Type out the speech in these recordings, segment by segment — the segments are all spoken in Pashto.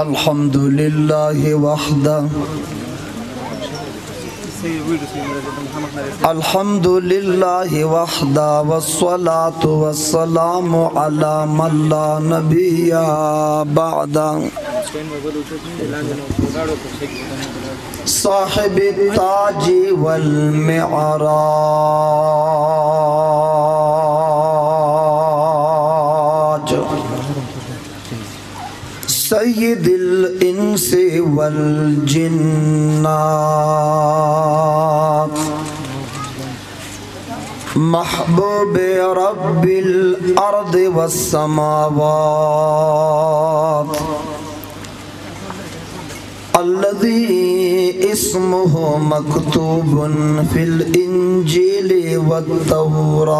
अल्हम्दुलिल्लाहि वहदा अल्हम्दुलिल्लाहि वहदा वस्सलातु वस्सलामु अला मन ला नबिय्या बअदा साहिबि ताजी वल मिअराज सय्यिदिल इंसी वल जिन्नात महबूबे रब्बिल अर्द वस्समावात अल्लज़ी इस्मुहु मक्तूबुन फिल इंजीली वत्तौरात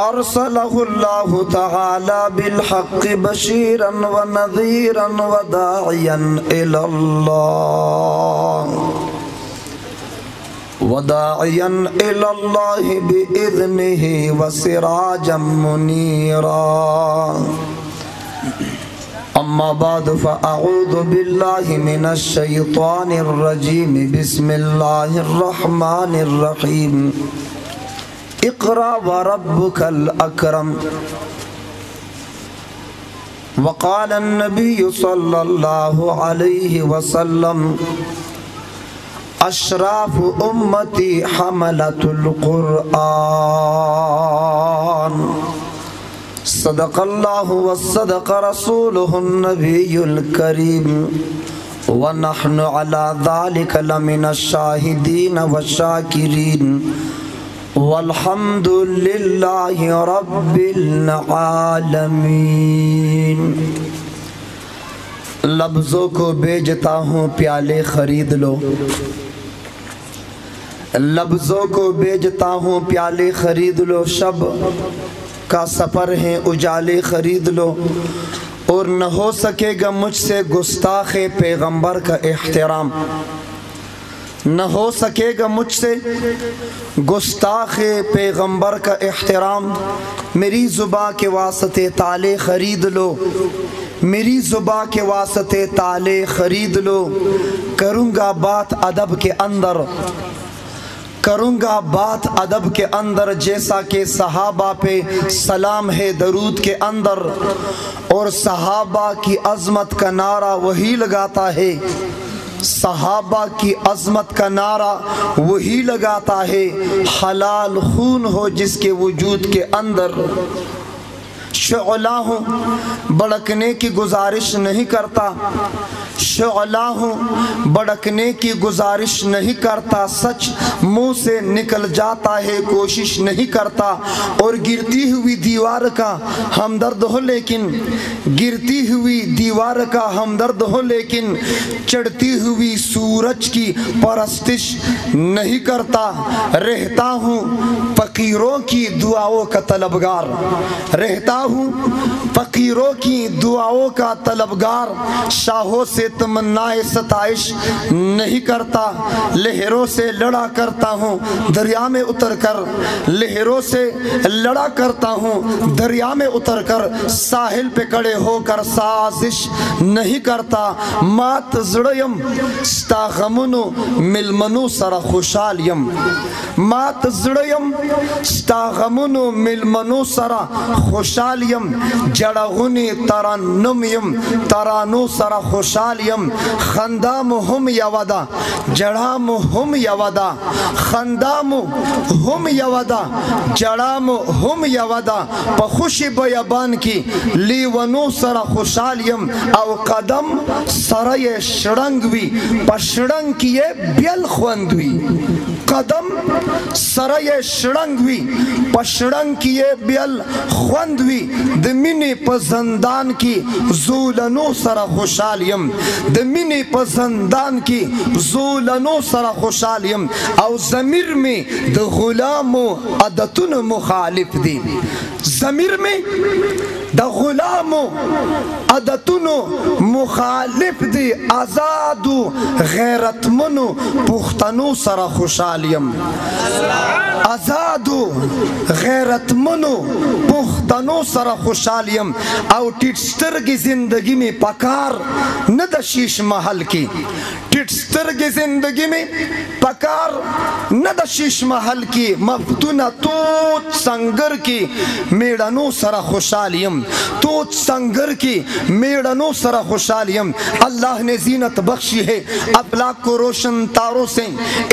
अरसलहुल्लाहु तआला बिल हक़्क़ि बशीरन व नज़ीरन व दाइयन इलल्लाह बिइज़्निही व सिराजम मुनीरा अम्मा बाद फ़अऊज़ु बिल्लाहि मिनश शैतानिर रजीम बिस्मिल्लाहिर रहमानिर रहीम इक़रा व रब्बुकल अकरम वक़ाल अन्नबिय्यु सल्लल्लाहु अलैहि वसल्लम अशराफ़ु उम्मती हमलतुल क़ुरआन सदक़ल्लाहु व सदक़ रसूलुहुन नबियुल करीम व नहनु अला ज़ालिका लमिनश शाहिदीन व शाकिरीन वल्हम्दुलिल्लाहि रब्बिल आलमीन। लफ्ज़ों को बेचता हूँ प्याले खरीद लो, लफ्ज़ों को बेचता हूँ प्याले खरीद लो, शब का सफ़र है उजाले खरीद लो, और न हो सकेगा मुझसे गुस्ताखे पैगंबर का एहतराम, न हो सकेगा मुझसे गुस्ताखे पैगंबर का एहतराम। मेरी ज़ुबां के वास्ते ताले ख़रीद लो, मेरी ज़ुबां के वास्ते ताले ख़रीद लो। करूँगा बात अदब के अंदर, करूँगा बात अदब के अंदर, जैसा कि सहाबा पे सलाम है दरूद के अंदर, और सहाबा की अज़मत का नारा वही लगाता है, सहाबा की अज़मत का नारा वही लगाता है। हलाल खून हो जिसके वजूद के अंदर, शोला हूँ भड़कने की गुजारिश नहीं करता, शोला हूँ भड़कने की गुजारिश नहीं करता, सच मुँह से निकल जाता है कोशिश नहीं करता। और गिरती हुई दीवार का हमदर्द हो लेकिन, गिरती हुई दीवार का हमदर्द हो लेकिन, चढ़ती हुई सूरज की परस्तिश नहीं करता। रहता हूँ फ़कीरों की दुआओं का तलबगार, रहता हूँ फ़कीरों की दुआओं का तलबगार, शाहों से तमन्नाए सताइश नहीं करता। लहरों से लड़ा करता हूँ दरिया में उतर कर, लहरों से लड़ा करता हूँ दरिया में उतर कर, साहिल पे खड़े होकर साजिश नहीं करता। मात ज़ड़यम स्तागमुनु मिलमनु सरा खुशालयम, मात ज़ड़यम स्तागमुनु मिलमनु सरा खुशालयम, जड़गुनी तरन्नुमयम तरानु सरा खुशालयम, खंदाम हम यवदा जड़ाम हम यवदा, खंदाम हम यवदा जड़ाम हम यवदा, पखुशी बयाबान की लीवनु सरा खुशालयम, अव कदम सरय शड़ंगवी पशड़ंग किए ब्यल ख्वंदवी, قدم سره یې شړنګ وي په شړنګ کې یې بیل خوند وي د مینې په زندان کې زولنو سره خوشحال یم د مینې په زندان کې زولنو سره خوشحال یم او ضمیر مې د غلامو عادتونو مخالف دی ضمیر مې د غلامو عادتونو مخالف دی آزادو غیرتمنو پښتنو سره خوشحال یم آزادو غیرتمنو پښتنو سره خوشحال یم او ټیټ سترګې زندگی می پکار نه د شیش محل کې ټیټ سترګې زندگی می پکار نه د شیش محل کې مفتونه توت سنگر کې میړنو سره خوشحال یم توت سنگر کې میړنو سره خوشحال یم اللہ نے زینت بخشی ہے افلاک کو روشن تاروں سے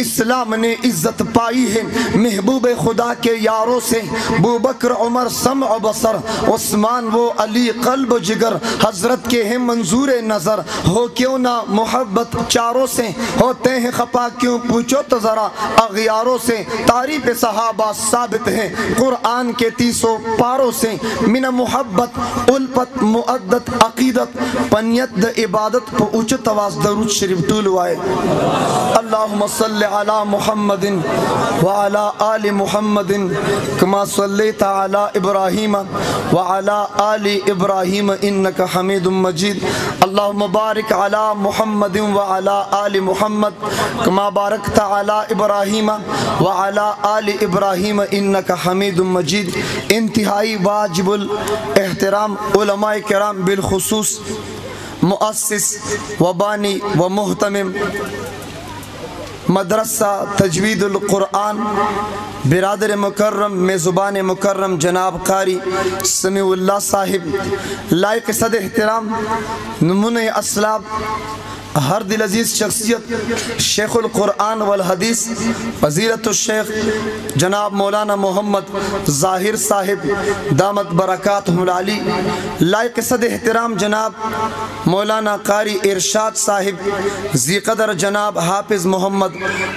اسلام نے عزت پائی ہے محبوب خدا کے یاروں سے ابو بکر عمر سمع و بصر عثمان و علی قلب و جگر حضرت کے ہیں منظور نظر ہو کیوں نہ محبت چاروں سے ہوتے ہیں خفا کیوں پوچھو تو ذرا اغیاروں سے تعریف صحابہ ثابت ہے قرآن کے 30 پاروں سے من محبت الفت معدت عقیدت پنیت د عبادت پا اوچت آواز درود شریف طول وائے اللہم صلی علی محمد وعلی آل محمد کما صلیت علی ابراہیم وعلی آل ابراہیم انکا حمید مجید اللہم بارک علی محمد وعلی آل محمد کما بارکت علی ابراہیم وعلی آل ابراہیم انکا حمید مجید انتہائی واجب الاحترام علماء کرام بالخصوص مؤسس و بانی و محتمم مدرسہ تجوید القرآن برادر مکرم میزبان مکرم جناب قاری سمیع اللہ صاحب لائق صد احترام نمونہ اسلاف ہر دل عزیز شخصیت شیخ القرآن والحدیث فضیلت الشیخ جناب مولانا محمد ظاہر صاحب دامت برکاتہ العالی لائق صد احترام جناب مولانا قاری ارشاد صاحب ذی قدر جناب حافظ محمد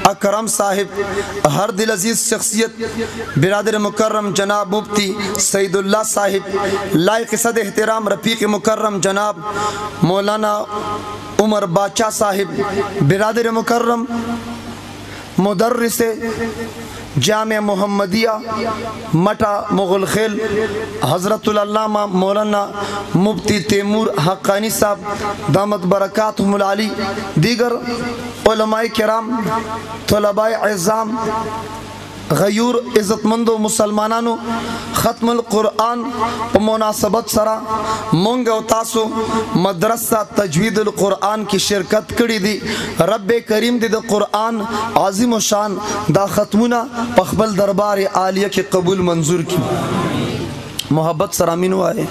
اکرم صاحب ہر دل عزیز شخصیت برادر مکرم جناب مفتی سید اللہ صاحب لائق صد احترام رفیق مکرم جناب مولانا عمر باچا صاحب برادر مکرم مدرس جامع محمدیہ مٹا مغل خیل حضرت العلامہ مولانا مفتی تیمور حقانی صاحب دامت برکاتہم العالی دیگر علماء کرام طلباء اعظام غیور عزت مندو مسلمانانو ختم القرآن مناسبت سرا مونگ و تاسو مدرسہ تجوید القرآن کی شرکت کری دی رب کریم دی دا قرآن عظیم و شان دا ختمونا پخبل دربار عالیہ کے قبول منظور کی محبت سر امین ہوئے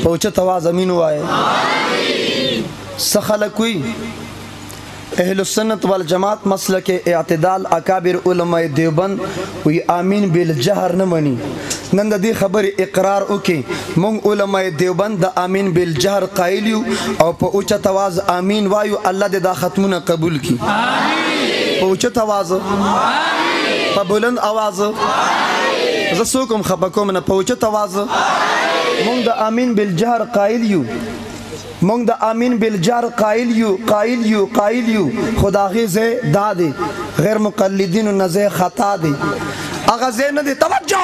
پوچھت آواز امین ہوئے سخلقوی اہل السنت والجماعت مسلک اعتدال اکابر علماء دیوبند وی آمین بالجہر نمانی نند دی خبر اقرار اوکی مونگ علماء دیوبند دا آمین بالجہر قائلیو او پا اوچت آواز آمین وایو اللہ دے دا ختمون قبول کی پا اوچت آواز پا بلند آواز زسوکم خبکوم نا پا اوچت آواز مونگ دا آمین بالجہر قائلیو مونگ دا آمین بالجار قائل یو خدا غیزے دا دے غیر مقلدین و نزے خطا دے اغازے ندے توجہ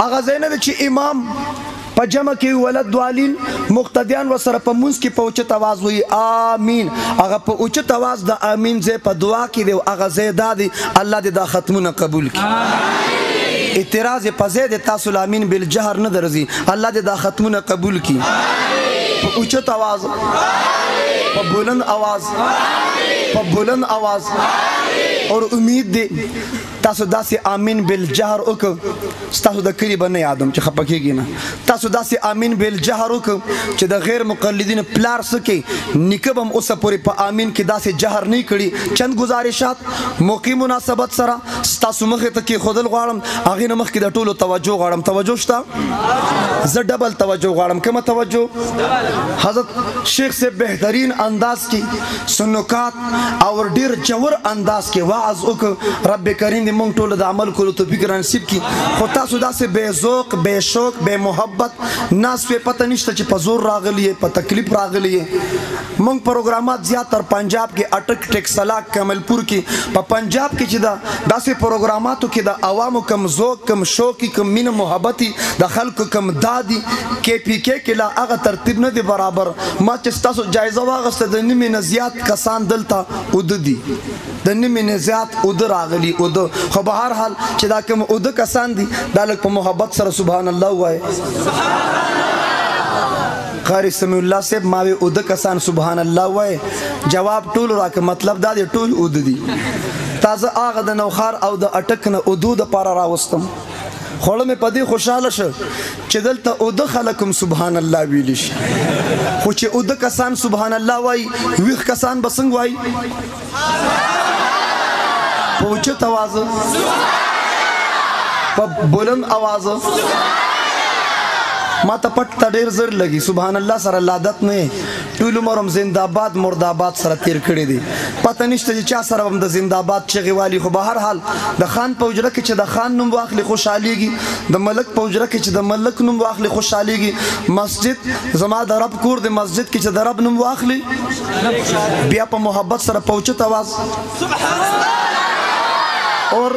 اغازے ندے چی امام پا جمع کی ولد دوالین مقتدیان و سر پا منز کی پا اوچت آواز ہوئی آمین اگا پا اوچت آواز دا آمین زے پا دعا کی دے اغازے دا دے اللہ دے دا ختمون قبول کی اعتراض پا زید تاسل آمین بالجہر ندرزی اللہ دے دا ختمون قبول کی اوچت آواز پا بلند آواز پا بلند آواز اور امید دے تاسو داسې امین بالجهر وکړه ستاسو د کلي به نه یادم چې خفه کېږي نه تاسو داسې امین بالجهر وکړه چې د غیر مقلدین پلار څه کوي نیکه به هم اوسه پورې په امین کې داسې جهر نه کړي چند گزارشات موقع مناسبت سره ستاسو مخې ته کېښودل غواړم هغې نه مخکې د ټولو توجه غواړم توجه شته زه ډبل توجه غواړم کومه توجه حضرت شیخ صاحب بهترین انداز کې سنکات او ډیر جوور انداز کې واعظ وکړ رب کریم دې موږ ټول د عمل کولو توفیق رانصیب کړي خو تاسو داسې بې ذوق بې شوق بې محبت ناس پې پته نشته چې په زور راغلی یې په تکلیف راغلی یې موږ پروګرامات زیات تر پنجاب کې اټک ټیکسلاک کملپور کې په پنجاب کې چې دا داسې پروګراماتو کې د عوامو کم ذوق کم شوقي کم مینه محبتي د خلکو کم دادي کې پی کې لا هغه ترتیب نه دی برابر ما چې ستاسو جایزه واغسته د نیمې نه زیات کسان دلته اوده دي د نیمې نه زیات اوده راغلي اوده خو به هر حال چې دا کوم اوده کسان دي دا لږ په محبت سره سبحان الله ووایه قاری سمیع الله صاحب ما وی اوده کسان سبحان الله ووایه جواب ټول راکړه مطلب دا دی ټول اوده دي تازه هغه د نوخار او د اټک نه اودو دپاره راوستم خوړه مې په دې خوشحاله شه چې دلته اوده خلک هم سبحان الله ویلی شي خو چې اوده کسان سبحان الله وایي ویښ کسان به څنګه وایي په اوچت اوازه په بلند اوازه ما ته پټ ته ډېر زر لګي سبحان الله سره لادت نه ټول عمر هم زنده‌باد مرده‌باد سره تیر کړی دی پته نشته چې چا سره هم د زنده‌باد چغې والي خو به هر حال د خان په حجره کې چې د خان نوم واخلي خوشحالېږي د ملک په حجره کې چې د ملک نوم واخلي خوشحالېږي مسجد زما د رب کور د مسجد کې چې د رب نوم واخلي بیا په محبت سره په اوچت اواز اور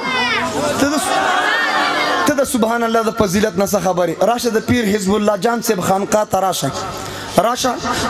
ته د سبحان الله د فضیلت نه څه خبرې راشه د پیر حزب الله جان صاحب خانقاه ته راشه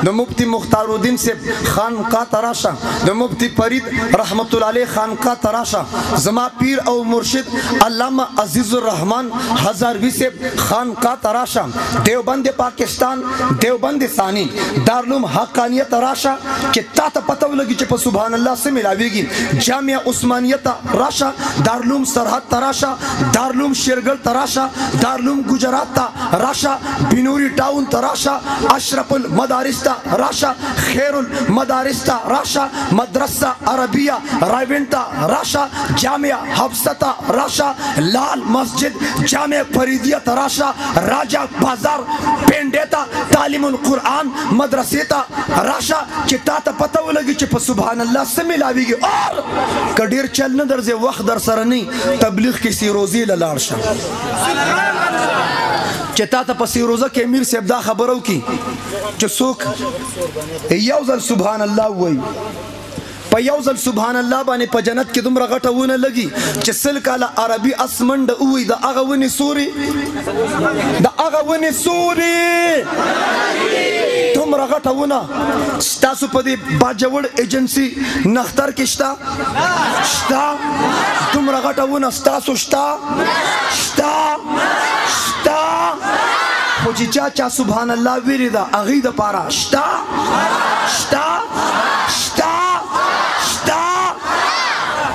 د مفتی مختار الدین صاحب خانقاه ته راشه د مفتی فرید رحمت الله علیه خانقاه ته راشه زما پیر او مرشد علامه عزیز الرحمن هزاروی صاحب خانقاه ته راشه دیوبند پاکستان دیوبند ثانی دارالعلوم حقانیه ته راشه چې تا ته پته ولګي چې په سبحان الله څه ملاویږي جامعه عثمانیه ته راشه دارالعلوم سرحد ته راشه دارالعلوم شیرګل ته راشه دارالعلوم گجرات ته راشه بنوري ټاون ته راشه اشرف المدارس ته راشه خیر المدارس ته راشه مدرسه عربیه رایوین ته راشه جامعه حفصه ته راشه لال مسجد جامع فریدیه ته راشه راجا بازار پنډه ته تعلیم القرآن مدرسې ته راشه چې تا ته پته ولګي چې په سبحان الله څه ملاویږي اور که ډېر چل نه درځي وخت در سره نه تبلیغ کې سیروزي له لاړ شه چې تا ته په سیروزه کې امیر صاحب دا خبره وکړي چې څوک یو ځل سبحان الله وایي په یو ځل سبحان الله باندې په جنت کې دومره غټه ونه لګي چې سل کاله عربي اسمنډه ووایي د هغه ونې سوري د هغه ونې سوري دومره غټه ونه ستاسو په دې باجوړ ایجنسي نختر کې شته دومره غټه ونه ستاسو شته خو چې چا سبحان الله ویری دا هغې دپاره شته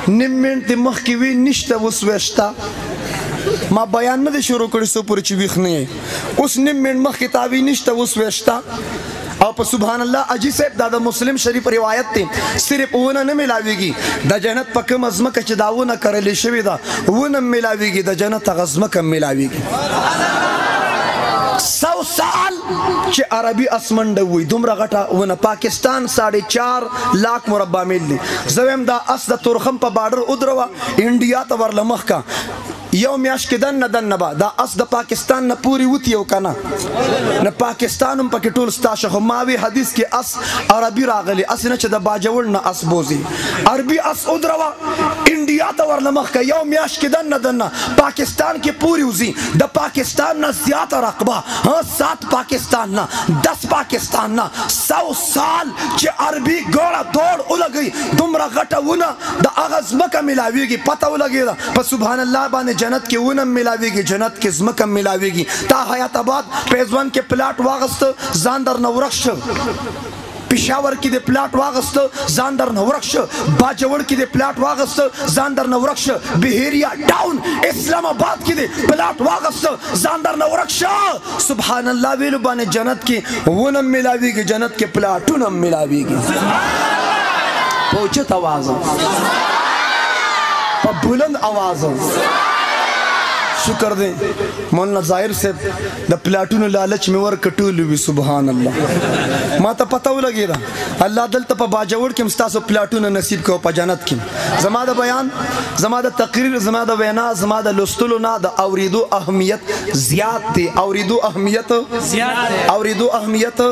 نیم منټ د مخکې وی نشته اوس وی شته ما بیان نه دی شروع کړی څو پورې چې ویښ نه یې اوس نیم منټ مخکې تا وی نشته اوس وی شته او په سبحان الله اجي صاحب دا د مسلم شریف روایت دی صرف ونه نه ملاویږي د جنت په کومه ځمکه چې دا ونه کرلې شوې ده ونه ملاویږي د جنت هغه ځمکه ملاویږي 100 سال چې عربي اسمنډه وي دومره غټه ونه پاکستان 4.5 لاکھ مربع میل دی زه وایم دا اس د تورخم په بارډر ودروه انډیا ته ورله مخکه یو میاشت کې دننه به دا اس د پاکستان نه پوری وتی یو کنه نه پاکستان هم پکې ټول ستا خو ما وی حدیث کې اس عربي راغلی اس نه چې د باجوړ نه اس بوزي عربي اس ودروه انډیا ته ورله مخکه یو میاشت کې دننه پاکستان کې پوری وزي د پاکستان نه زیاته رقبه 7 پاکستان نه 10 پاکستان نه 100 سال چې عربي ګوړه دوړ ولګي دومره غټه ونه د هغه ځمکه ملاویږي پته ولګي په سبحان الله باندې جنت کې ونه ملاویږي جنت کې ځمکه ملاویږي تا حیات آباد پیزوان کې پلاټ واغست ځان در نورخ شو پېښور کې د پلاټ واغسته ځان درنه ورک شه باجوړ کې د پلاټ واغسته ځان درنه ورک شه بهیریا ټاون اسلام آباد کې د پلاټ واغسته ځان درنه ورک شه سبحان الله ویلو باندې جنت کې ونم ملاویږي جنت کې پلاټونه ملاویږي په اوچت آواز په بلند آواز شکر دے مولانا ظاہر سے دا پلاٹون لالچ میں ور کټول وی سبحان اللہ ما ته پتہ ولګی دا الله دلته په باجوړ کې مستاسو پلاټون نصیب کو په جنت کې زما د بیان زما د تقریر زما د وینا زما د لستلو نه د اوریدو اهمیت زیات دی اوریدو اهمیت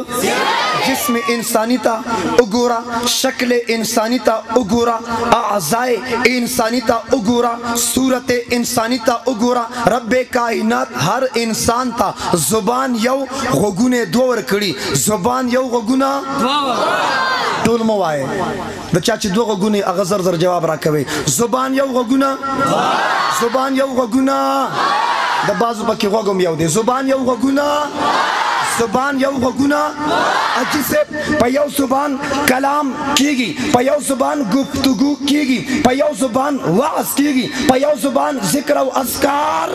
جسم انسانی تا وګورا شکل انسانی تا وګورا اعضاء انسانی تا وګورا صورت انسانی تا وګورا رب کائنات هر انسان تا زبان یو غوګونه دوور کړي زبان یو غوګونه ټول مو وای د چا چې دوه غوګونه هغه زر زر جواب راکوي زبان یو غوګونه د بازو پکې غوګم یو دی زبان یو غوګونه اجی سے پیو زبان کلام کیگی پیو زبان گفتگو کیگی پیو زبان وعظ کیگی پیو زبان ذکر و اذکار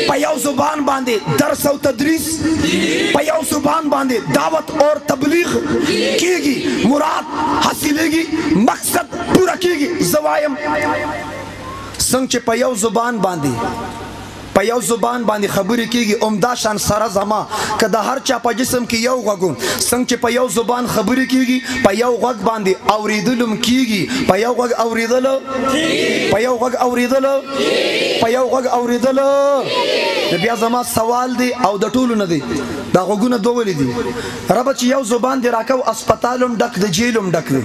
پیو زبان باندے درس و تدریس پیو زبان باندے دعوت اور تبلیغ کیگی مراد حاصلے گی مقصد پورا کیگی زوائم سنگ چے پیو زبان باندے په یو زبان باندې خبرې کیږي عمده شان سره زما که د هر چا په جسم کې یو غوږ څنګه چې په یو زبان خبرې کیږي په یو غوږ باندې اوریدلم کیږي په یو غوږ اوریدل بیا زما سوال دی او د ټولو نه دی دا غوږونه دوه ولې دي رب چې یو زبان دی راکو اسپیټالم ډک د جیلم ډک دی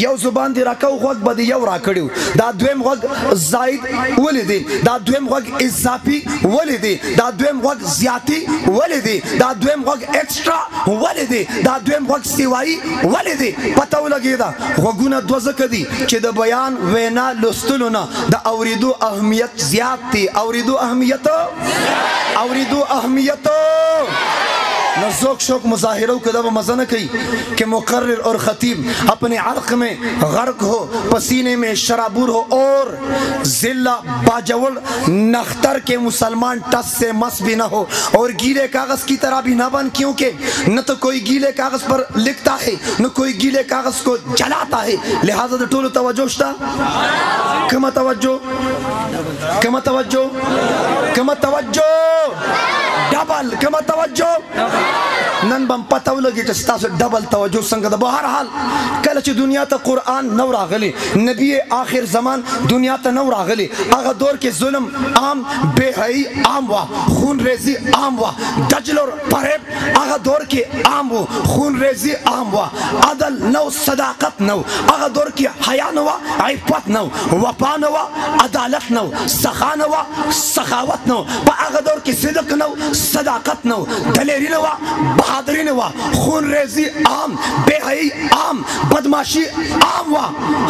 یو زبان دی راکو غوږ به دی یو راکړیو دا دویم غوږ زائد ولې دی دا دویم غوږ اضافي ولې دی دا دویم غوږ زیاتی ولې دی دا دویم غوږ ایکسټرا ولې دی دا دویم غوږ سیوایی ولې دی پته ولګیدا غوږونه دوه ځکه دي چې د بیان وینا لوستلو نه د اوریدو اهمیت زیات دی اوریدو اهمیت نہ ذوق شوق مظاہروں کے دب مزہ نہ کئی کہ مقرر اور خطیب اپنے عرق میں غرق ہو پسینے میں شرابور ہو اور ذلہ باجوڑ نختر کے مسلمان ٹس سے مس بھی نہ ہو اور گیلے کاغذ کی طرح بھی نہ بن کیونکہ نہ تو کوئی گیلے کاغذ پر لکھتا ہے نہ کوئی گیلے کاغذ کو جلاتا ہے لہذا تو ٹولو توجہ شتا کما توجہ ڈبل کما توجہ نن بم پتہ ولګی چې تاسو ډبل توجه څنګه د بهر حال کله چې دنیا ته قرآن نو راغلی نبی آخر زمان دنیا ته نو راغلی هغه دور کې ظلم عام بے حیائی عام وا خون ریزی عام وا دجل اور فریب هغه دور کې عام و خون ریزی عام وا عدل نو صداقت نو هغه دور کې حیا نو عفت نو وفا نو عدالت نو سخا نو سخاوت نو په هغه دور کې صدق نو صداقت نو دلیری نو بہادری نوا خون ریزی عام بے حیائی عام بدماشی عام وا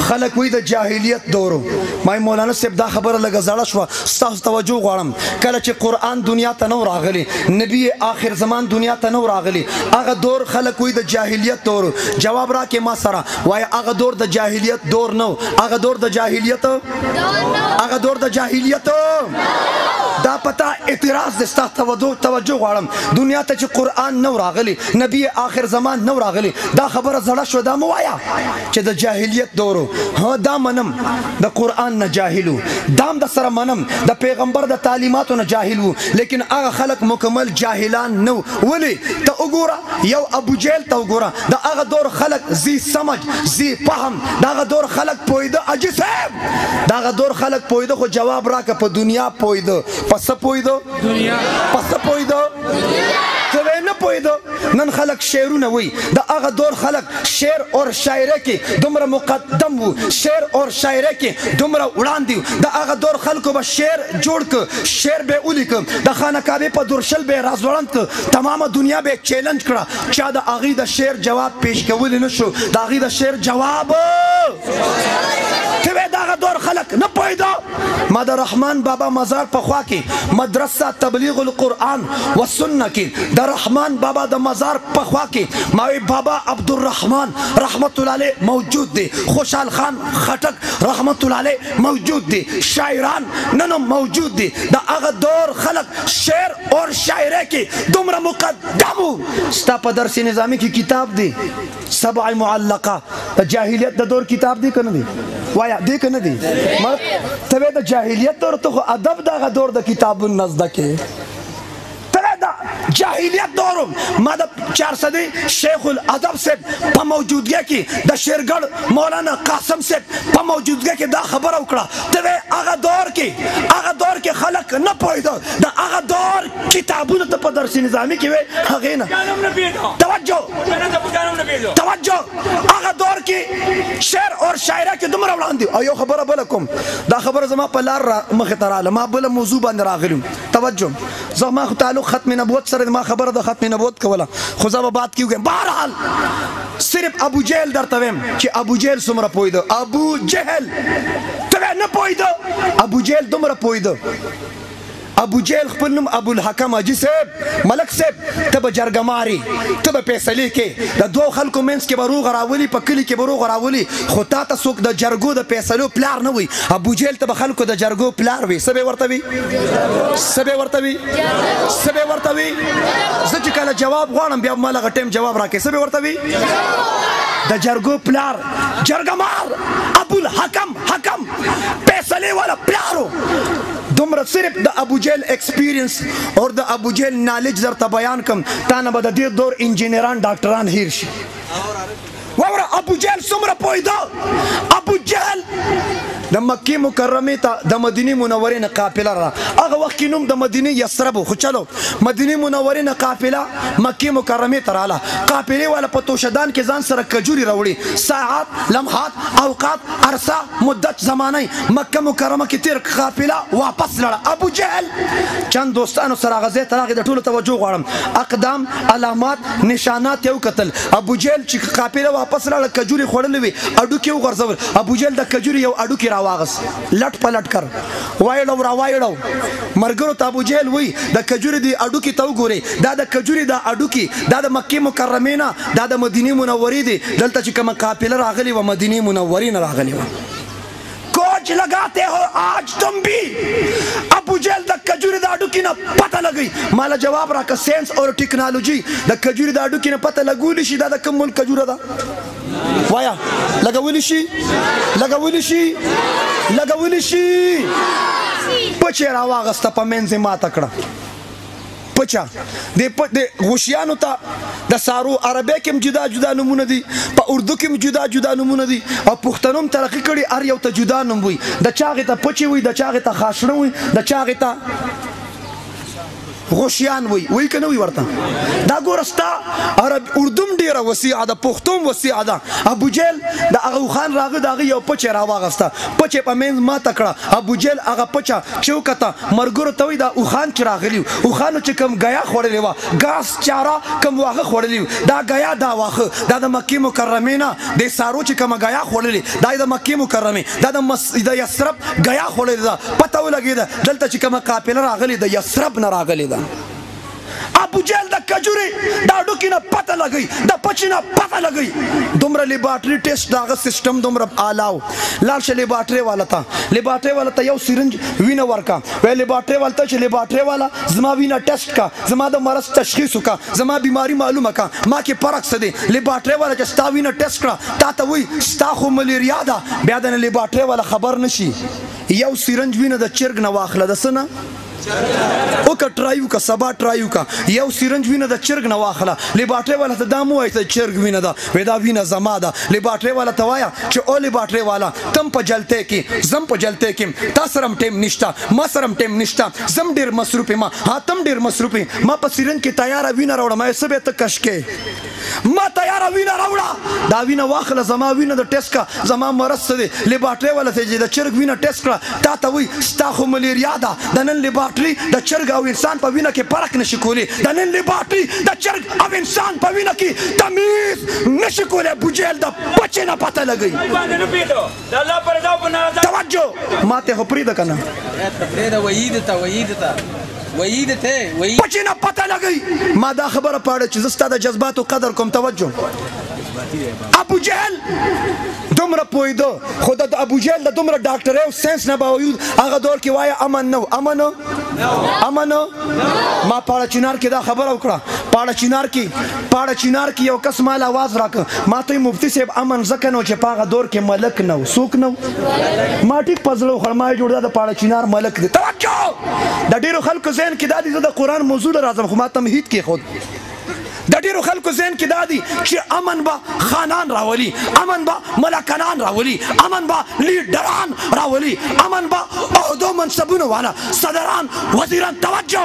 خلق وی د جاہلیت دورو مای مولانا صاحب دا خبر لگا زړه شو تاسو توجه غواړم کله چې قرآن دنیا ته نو راغلی نبی آخر زمان دنیا ته نو راغلی هغه دور خلق وی د جاہلیت دورو جواب را کې ما سره وای هغه دور د جاہلیت دور نو هغه دور د جاہلیت دا پتا اعتراض دستا توجه غواړم دنیا ته چې قرآن نو راغلی نبی آخر زمان نو راغلی دا خبر زړه شو دا مو وایا چې د جاهلیت دورو ها دا منم د قرآن نه جاهلو دام د سره منم د پیغمبر د تعلیماتو نه جاهلو لیکن هغه خلق مکمل جاهلان نو ولی ته وګوره یو ابو جهل ته وګوره د هغه دور خلق زی سمج زی فهم دا هغه دور خلق پویده اجي صاحب دا هغه دور خلق پویده خو جواب راکه په دنیا پویده پس پویده دنیا پس پویده ته نه پویده نن خلق شعرونه وی د هغه دور خلق شعر اور شاعری کې دومره مقدم وو شعر اور شاعری کې دومره وړاندې د هغه دور خلکو به شعر جوړ ک شعر به ولیک د خانه کعبه په درشل به راز وړاند ک تمامه دنیا به چیلنج کړه چا د هغه د شعر جواب پیش کول نه شو د هغه د شعر جواب ته وې دغه دور خلک نه پوهېده ما د رحمان بابا مزار په خوا کې مدرسه تبلیغ القرآن و سنه کې د رحمان بابا د مزار په خوا کې ما وی بابا عبدالرحمن رحمت الله علیه موجود دی خوشحال خان خټک رحمت الله علیه موجود دی شاعران نن موجود دی د هغه دور خلک شعر اور شاعری کې دومره مقدم ستا په درس نظامی کې کتاب دی سبع معلقه د جاهلیت د دور کتاب دی که نه دی وایا دی که نه دی ته وې د جاهلیت دور ته خو ادب دغه دور د کتابونو نه زده کې جاہلیت دورم ما دا 400 شیخ الادب سے پا موجودگی کی دا شیرگڑ مولانا قاسم سے پا موجودگی کی دا خبر اکڑا توے آغا دور کی خلق نہ پوئیدو دا آغا دور کتابون تا پا درسی نظامی کی وے حقینا توجہ آغا دور کی شعر اور شاعرہ کی دمرا ولان دیو ایو خبر بلکم دا خبر زمان پا لار مخطرال ما بلا موضوع باند راغلیم توجہ زمان تعلق ختم نبوت سره ما خبره د ختم نبوت کوله خو زه به بات کیږم بهرحال صرف ابو جهل درته ویم چې ابو جهل څومره پوهېده ابو جهل ته نه پوهېده ابو جهل دومره پوهېده ابو جهل خپل نوم ابو الحکم حاجي صاحب ملک صاحب ته به جرګه ماري ته به فیصلې کې د دوو خلکو منځ کې به روغ راولي په کلي کې به روغ راولي خو تا ته څوک د جرګو د فیصلو پلار نه وي ابو جهل ته به خلکو د جرګو پلار وي څه به ورته وي زه چې کله جواب غواړم بیا ما لغه ټایم جواب راکړې څه به ورته وي د جرګو پلار جرګه مار ابو الحکم حکم فیصلې والا پلارو دومره صرف د ابو جهل ایکسپیرینس اور د ابو جهل نالج درته بیان کم تا نه به د دې دور انجینران ډاکټران هیر شي واوره ابو جهل څومره پوهېده ابو جهل د مکې مکرمې ته د مدینې منورې نه قافله را هغه وخت کې نوم د مدینې یثرب خو چلو مدینې منورې نه قافله مکې مکرمې ته راله قافلې والا په توشدان کې ځان سره کجوري راوړي ساعات لمحات اوقات عرصه مدت زمانی مکه مکرمه کې تیر قافله واپس لړه ابو جهل چند دوستانو سره هغه ځای ته راغی د ټولو توجه غواړم اقدام علامات نشانات یې وکتل ابو جهل چې قافله واپس لړه کجوري خوړلې وي اډوکې وغورځول ابو جهل د کجوري یو اډوکې واغس لټ پلټ کر وایړو را وایړو مرګرو ته ابو جهل وی د کجوري دی اډو کې تو ګوري دا د کجوري دا اډو کې دا د مکې مکرمې نه دا د مدینې منورې دی دلته چې کومه قافله راغلی و مدینې منورې نه راغلی و کوچ لگاتے ہو آج تم بھی ابو جہل دا کجوری دا اڈو کی نا پتہ لگئی مالا جواب راکا سینس اور ٹیکنالوجی دا کجوری دا اڈو کی نا پتہ لگولی شی دا دا کم ملک کجورا دا وایا لگولی شی پچے راواغستا پا منزی ما تکڑا پچا د غوشیانو ته د سارو عربی کې جدا جدا نمونه دي په اردو کې جدا جدا نمونه دي او پښتنو ترقی کړي هر یو ته جدا نوم وي د چاغې ته پچی وي د چاغې ته خاصړه وي د چاغې ته غوشیان وي که نه وي ورته دا ګورستا عرب اردوم ډیره وسیعه ده پښتوم وسیعه ده ابو جهل د هغه خان راغی د هغه یو پچې راواغسته پچې په منځ ماته کړه ابو جهل هغه پچه چوکته مرګرو ته وي دا اوخان چې راغلی اوخانو چې کوم غیا خوړلې وه ګاس چاره کوم واښه خوړلي دا غیا دا واښه دا د مکې مکرمې نه د سارو چې کومه غیا خوړلې دا د مکې مکرمې دا د یثرب غیا خوړلې ده پته ولګېده دلته چې کومه قافله راغلې د یثرب نه راغلې ده ابو جهل دا کجوری دا ډوکی نه پته لګی دا پچی نه پته لګی دومره لیبارټری ټیسټ داغه سیستم دومره آلاو لاړ شه لیبارټری والا ته یو سرنج وینه ورکا وی لیبارټری والا ته چې لیبارټری والا زما وینه ټیسټ کا زما د مرض تشخیص وکا زما بیماری معلومه کا ما کې فرق څه دی لیبارټری والا چې ستا وینه ټیسټ کړه تا ته وی ستا خو ملیریا ده بیا د لیبارټری والا خبر نشي یو سرنج وینه د چرګ نه واخله د څه نه او که ټرایو که سبا ټرایو که یو سرنج وینه د چرګ نه واخله لیبارټری والا ته دا مو وایي چې چرګ وینه ده وی دا وینه زما ده لیبارټری والا ته وایه چې او لیبارټری والا تم په جلتې کې زم په جلتې کې تا سره هم ټیم نشته ما سره هم ټیم نشته زم ډېر مصروف یم ها تم ډېر مصروف یې ما په سرنج کې تیاره وینه راوړه ما څه به ته کش کې ما تیاره وینه راوړه دا وینه واخله زما وینه د ټیسټ کا زما مرض څه دی لیبارټری والا ته چې د چرګ وینه ټیسټ کړه تا ته وایي ستا خو ملیریا ده د نن لیبارټری لیبارټري د چرګ او انسان په وینه کې فرق نشي کولی د نن لیبارټري د چرګ او انسان په وینه کې تمیز نشي کولی ابو جهل د بچې نه پته لګوي توجه ما ته خو پرېږده که نه بچې نه پته لګوي ما دا خبره پاړه چې زه ستا د جذباتو قدر کوم توجه ابو جهل دومره پوهېده خو د ابو جهل د دومره ډاکټرۍ او ساینس نه باوجود هغه دور کې وایه امن نه و امن ما پاړه چنار کې دا خبره وکړه پاړه چنار کې یو کس مال آواز راکړه ما ته مفتي صاحب امن ځکه نه و چې په هغه دور کې ملک نه و څوک نه و ما ټیک په زړه وخوړ ما یې جوړ دا د پاړه چنار ملک دی توجه د ډېرو خلکو ذهن کې دا دي زه د قرآن موضوع له راځم خو ما تمهید کېښود د ډېرو خلکو ذهن کې دا دي چې امن به خانان راولي امن به ملکنان راولي امن به لیډران راولي امن به عهدو منصبونو والا صدران وزیران توجه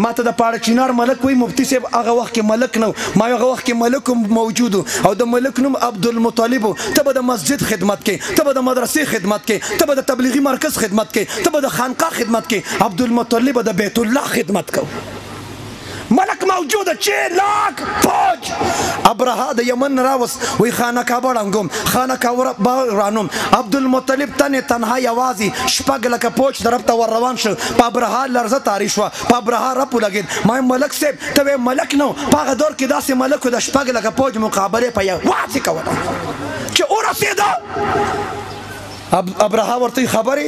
ما ته د پاړه چنار ملک وایي مفتي صاحب هغه وخت کې ملک نه ما هغه وخت کې ملک موجود او د ملک نوم عبدالمطلب ته به د مسجد خدمت کې ته به د مدرسې خدمت کې ته به د تبلیغي مرکز خدمت کې ته به د خانقاه خدمت کې عبدالمطلب به د بیت الله خدمت کو ملک موجوده 6 لاک فوج ابرهه د یمن راوس وی خانه کعبه ړنګوم خانه کعبه رانوم عبدالمطلب تنها یوازې شپږ لکه فوج طرف ته ور روان شو په ابرهه لرزه تاری شوه په ابرهه رپو لګېد ما ملک صاحب ته وی ملک نه په هغه دور کې داسې ملک و د شپږ لکه فوج مقابلې په یوازې کوله چې ورسېده ابرهه ورته خبرې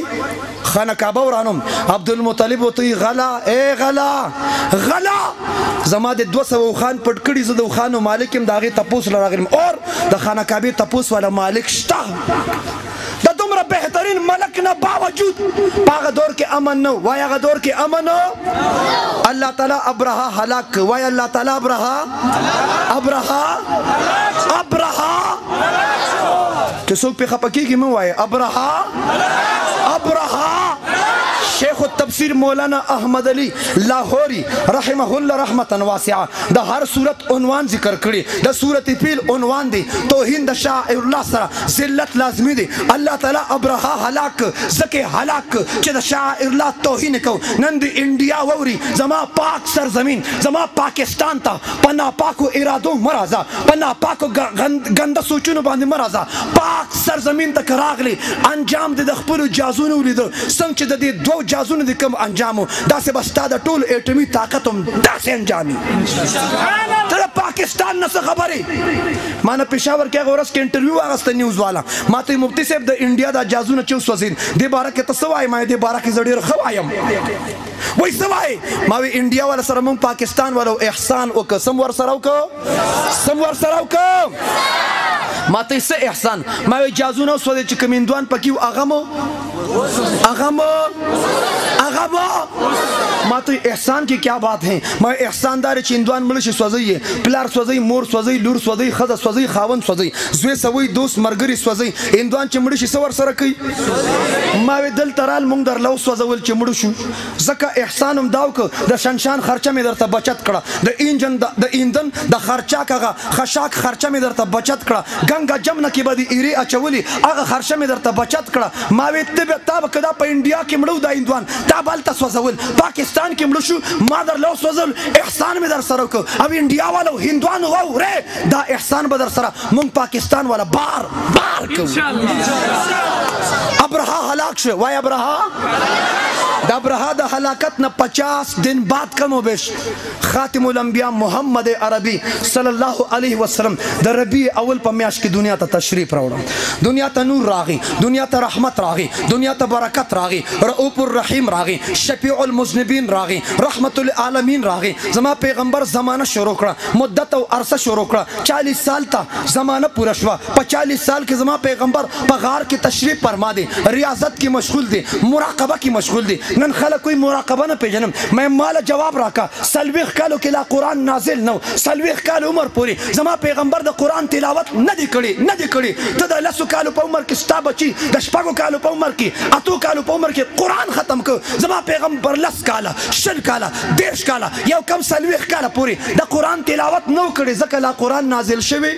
خانه کعبه ورانم عبدالمطلب ورته غلا غلا زما د 200 اوښان پټ کړي زه د اوښانو مالک یم د هغې تپوس له راغلم اور د خانه کعبې تپوس والا مالک شته د دومره بهترین ملک نه باوجود په هغه دور کې امن نه وایي هغه دور کې امن الله تعالی ابرهه هلاک وایي الله تعالی ابرهه که څوک پې خفه کېږي مه وایه ابرهه شیخ التفسیر مولانا احمد علی لاہوری رحمه الله رحمتا واسعه د هر صورت عنوان ذکر کړي د صورت فیل عنوان دی توهین د شاعر الله سره ذلت لازمی دی الله تعالی ابرهه هلاک زکه هلاک چې د شاعر الله توهین کو نن د انډیا ووري زما پاک سرزمین زما پاکستان ته په ناپاکو ارادو مرازه په ناپاکو ګنده سوچونو باندې مرازه پاک سرزمین ته راغلی انجام د خپل جازونو لیدو څنګه چې د دې دوه جازونه د کوم انجامو داسې به ستا د ټول ایټمي طاقت هم داسې انجامي ته د پاکستان نه څه خبرې ما نه پېښور کې هغه ورځ کې انټرویو واخیسته نیوز والا ما ته مفتي صاحب د انډیا دا جازونه چې وسوځېد دې باره کې ته څه وایې ما دې باره کې زه ډېر ښه وایم وایي څه وایې ما وی انډیا والا سره موږ پاکستان والا احسان وکړه سم ورسره وکړه ما ته څه احسان ما وی جازونه وسوځېد چې کوم هندوان پکې و هغه ما تو احسان کی کیا بات ہے میں احسان دار چې هندوان مړ شي سوځي پلار سوځي مور سوځي لور سوځي خزه سوځي خاون سوځي زوی سوي دوست مرګري سوځي هندوان چې مړ شي سور سره کوي ما دل ترال مونږ در لو سوځول چې مړ شو زکه احسانم داو ک د شنشان خرچه می درته بچت کړه د انجن د ایندن د خرچا کغه خشاک خرچه می درته بچت کړه ګنګا جمنه کې به د ایری اچولي هغه خرچه می درته بچت کړه ما وی تاب کدا په انډیا کې مړو د هندوان تا بلته سوځول پاکستان کې مړ شو ما در لو سوځول احسان می در سره کو او انډیا والو هندوانو وره دا احسان به در سره مونږ پاکستان والا بار کو ابرهه هلاک شو وای ابرهه د ابرهه د هلاکت نه 50 دن بعد کم وبش خاتم الانبیاء محمد عربی صلی الله علیه وسلم د ربیع اول په میاشت کې دنیا ته تشریف راوړ دنیا ته نور راغی دنیا ته رحمت راغی دنیا ته برکت راغی رؤوف الرحیم راغی شفیع المذنبین راغی رحمت للعالمین راغی زما پیغمبر زمانہ شروع کړه مدت او عرصه شروع کړه 40 سال ته زمانہ پوره شوه په 40 سال کې زما پیغمبر په غار کې تشریف فرما دی ریاضت کې مشغول دی مراقبه کې مشغول دی نن خلک کوئی مراقبه نه پیژنم مې مال جواب راکا سلويخ کالو کې لا قران نازل نو سلويخ کال عمر پوری زما پیغمبر د قران تلاوت نه دی کړي ته د لسو کالو په عمر کې ستا بچي د شپږو کالو په عمر کې اتو کالو په عمر کې قران ختم کو زما پیغمبر لس کاله شل کاله دیش کاله یو کم سلويخ کاله پوری د قران تلاوت نو کړي ځکه لا قران نازل شوی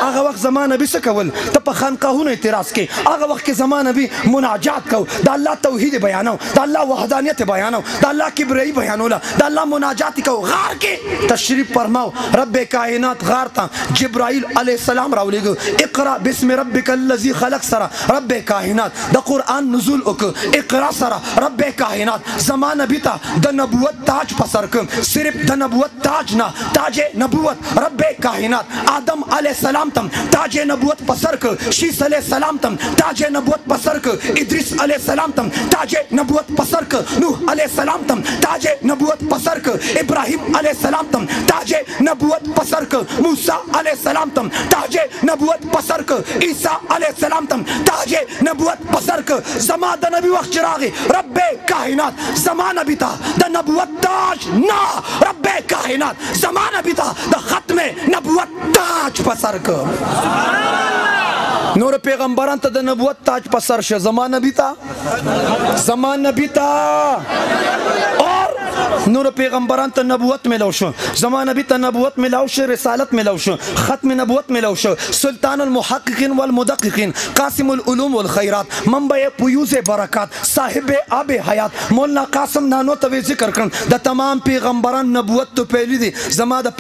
هغه وخت زما نبی څه کول ته په خانقاهونو اعتراض کې هغه وخت کې زما نبی مناجات کو د الله توحید بیانو د الله وحدانیت بیانو د الله کبریایی بیانوله د الله مناجات کو غار کې تشریف فرماو رب کائنات غار ته جبرائیل علیه السلام راولېږه اقرا بسم ربک الذی خلق سره رب کائنات د قرآن نزول وکړه اقرا سره رب کائنات زما نبی ته د نبوت تاج په سر کړ صرف د نبوت تاج نه تاج نبوت رب کائنات آدم علیه السلام تم تاج نبوت په سر کړ شیس علیه السلام تم تاج نبوت په سر کړ ادریس علیه السلام تم تاج نبوت په سر کړ نوح علیه السلام تم تاج نبوت په سر کړ ابراهیم علیه السلام تم تاج نبوت په سر کړ موسی علیه السلام تم تاج نبوت په سر کړ عیسی علیه السلام تم تاج نبوت په سر کړ زما د نبی وخت راغی رب کائنات زما نبی ته د نبوت تاج نه رب کائنات زما نبی ته د ختم نبوت تاج په سر کړ نور پیغمبران ته د نبوت تاج په سر شه زما نبی ته اور نور پیغمبران ته نبوت ملو شو زما نبی ته نبوت ملو شو رسالت ملو شو ختم نبوت ملو شو سلطان المحققین والمدققین قاسم العلوم والخیرات منبع فیوز برکات صاحب آب حیات مولانا قاسم نانو ته ذکر کړ د تمام پیغمبران نبوت تو پہلی دی زما د